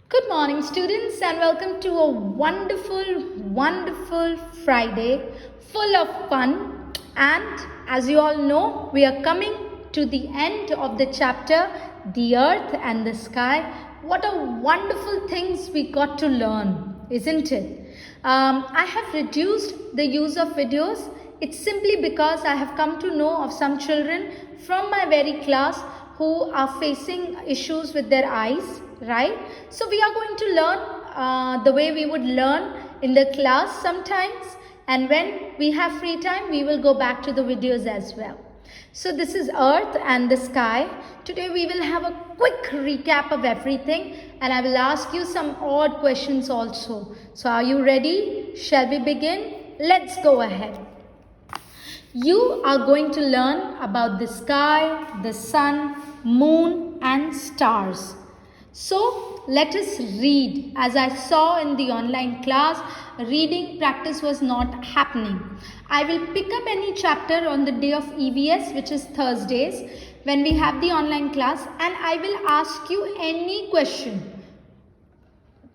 Good morning, students, and welcome to a wonderful Friday full of fun. And as you all know, we are coming to the end of the chapter, The Earth and the Sky. What a wonderful things we got to learn, isn't it? I have reduced the use of videos. It's simply because I have come to know of some children from my very class who are facing issues with their eyes, right? So we are going to learn the way we would learn in the class sometimes, and when we have free time we will go back to the videos as well. So this is Earth and the Sky. Today we will have a quick recap of everything, and I will ask you some odd questions also. So are you ready? Shall we begin? Let's go ahead. You are going to learn about the sky, the sun, moon and stars. So let us read. As I saw in the online class, reading practice was not happening. I will pick up any chapter on the day of EVS, which is Thursdays, when we have the online class, and I will ask you any question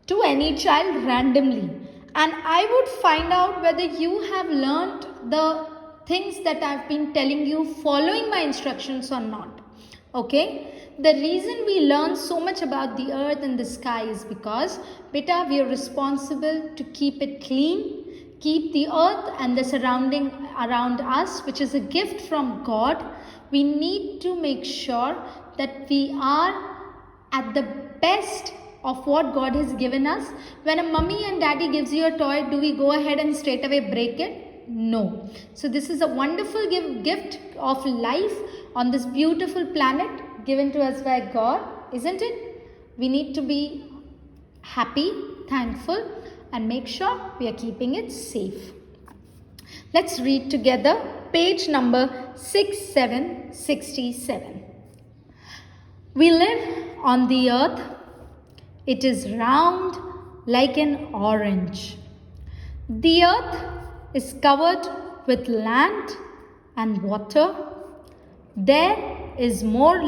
to any child randomly, and I would find out whether you have learnt the things that I've been telling you following my instructions or not. Okay, the reason we learn so much about the earth and the sky is because beta, we are responsible to keep it clean, keep the earth and the surrounding around us, which is a gift from God. We need to make sure that we are at the best of what God has given us. When a mummy and daddy gives you a toy, do we go ahead and straight away break it? No. So this is a wonderful gift of life on this beautiful planet given to us by God, isn't it? We need to be happy, thankful, and make sure we are keeping it safe. Let's read together page number 6767. We live on the earth. It is round like an orange. The earth is covered with land and water. There is more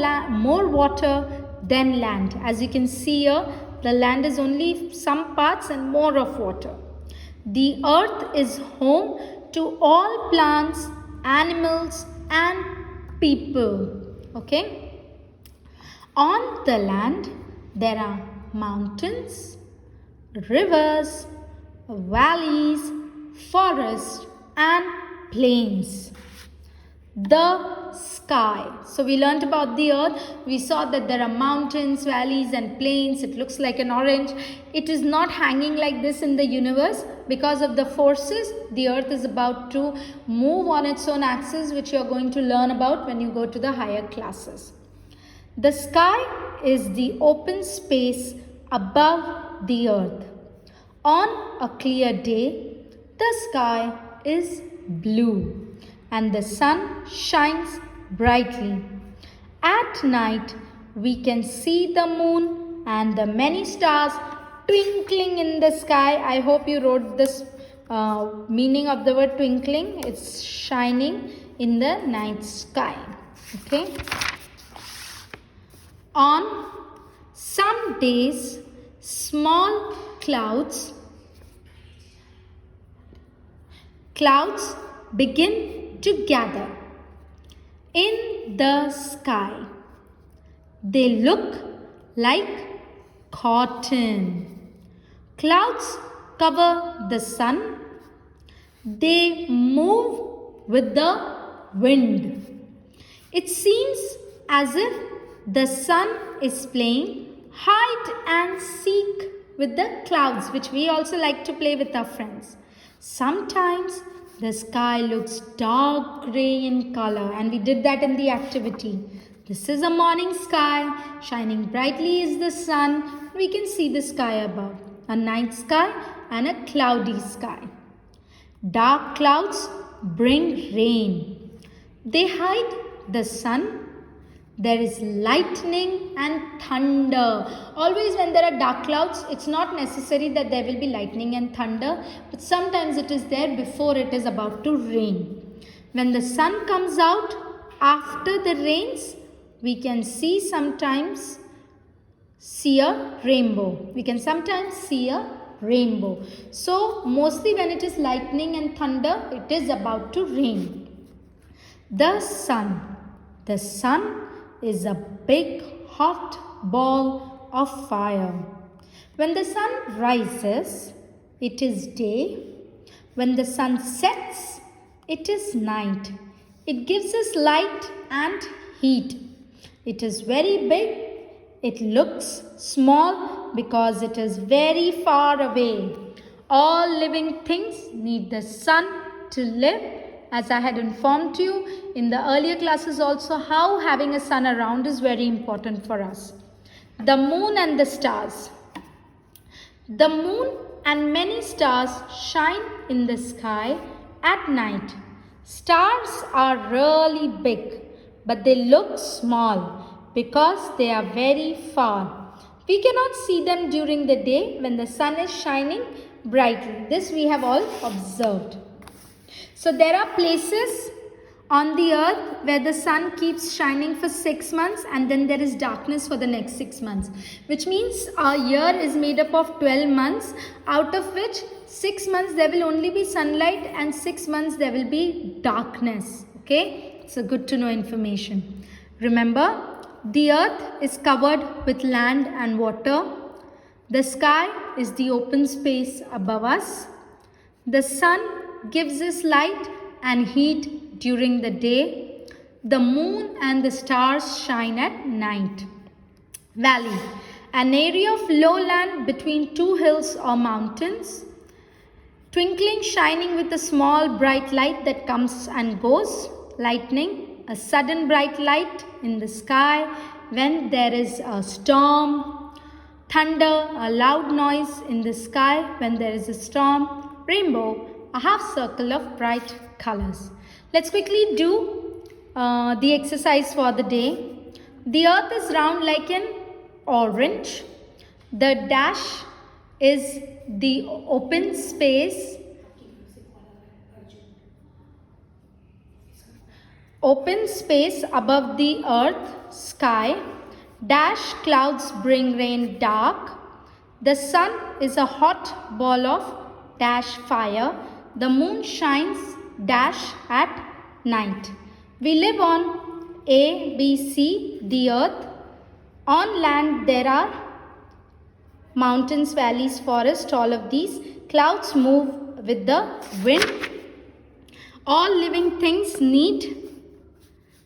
water than land. As you can see here, the land is only some parts and more of water. The earth is home to all plants, animals and people. Okay? On the land, there are mountains, rivers, valleys, forests and plains. The sky. So we learnt about the earth. We saw that there are mountains, valleys and plains. It looks like an orange. It is not hanging like this in the universe because of the forces. The earth is about to move on its own axis, which you are going to learn about when you go to the higher classes. The sky is the open space above the earth. On a clear day, the sky is blue and the sun shines brightly. At night, we can see the moon and the many stars twinkling in the sky. I hope you wrote this meaning of the word twinkling. It's shining in the night sky. Okay. On some days, small clouds begin to gather in the sky. They look like cotton. Clouds cover the sun. They move with the wind. It seems as if the sun is playing hide and seek with the clouds, which we also like to play with our friends. Sometimes the sky looks dark grey in color, and we did that in the activity. This is a morning sky. Shining brightly is the sun. We can see the sky above. A night sky and a cloudy sky. Dark clouds bring rain. They hide the sun. There is lightning and thunder. Always when there are dark clouds, it's not necessary that there will be lightning and thunder, but sometimes it is there before it is about to rain. When the sun comes out after the rains, we can see sometimes see a rainbow. We can sometimes see a rainbow. So mostly when it is lightning and thunder, it is about to rain. The sun. The sun is a big hot ball of fire. When the sun rises, it is day. When the sun sets, it is night. It gives us light and heat. It is very big. It looks small because it is very far away. All living things need the sun to live. As I had informed you in the earlier classes also, how having a sun around is very important for us. The moon and the stars. The moon and many stars shine in the sky at night. Stars are really big, but they look small because they are very far. We cannot see them during the day when the sun is shining brightly. This we have all observed. So there are places on the earth where the sun keeps shining for 6 months and then there is darkness for the next 6 months. Which means our year is made up of 12 months, out of which 6 months there will only be sunlight and 6 months there will be darkness. Okay, so good to know information. Remember, the earth is covered with land and water. The sky is the open space above us. The sun gives us light and heat during the day. The moon and the stars shine at night. Valley, an area of lowland between two hills or mountains. Twinkling, shining with a small bright light that comes and goes. Lightning, a sudden bright light in the sky when there is a storm. Thunder, a loud noise in the sky when there is a storm. Rainbow, a half circle of bright colors. Let's quickly do the exercise for the day. The earth is round like an orange. The dash is the open space. Open space above the earth, sky. Dash, clouds bring rain, dark. The sun is a hot ball of dash fire. The moon shines dash at night. We live on A, B, C, the earth. On land there are mountains, valleys, forests, all of these. Clouds move with the wind. All living things need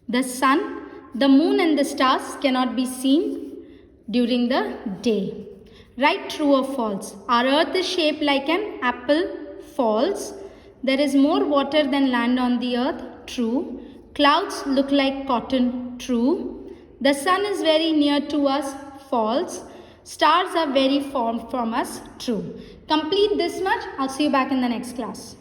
the sun. The moon and the stars cannot be seen during the day. Write true or false. Our earth is shaped like an apple. False. There is more water than land on the earth. True. Clouds look like cotton. True. The sun is very near to us. False. Stars are very far from us. True. Complete this much. I'll see you back in the next class.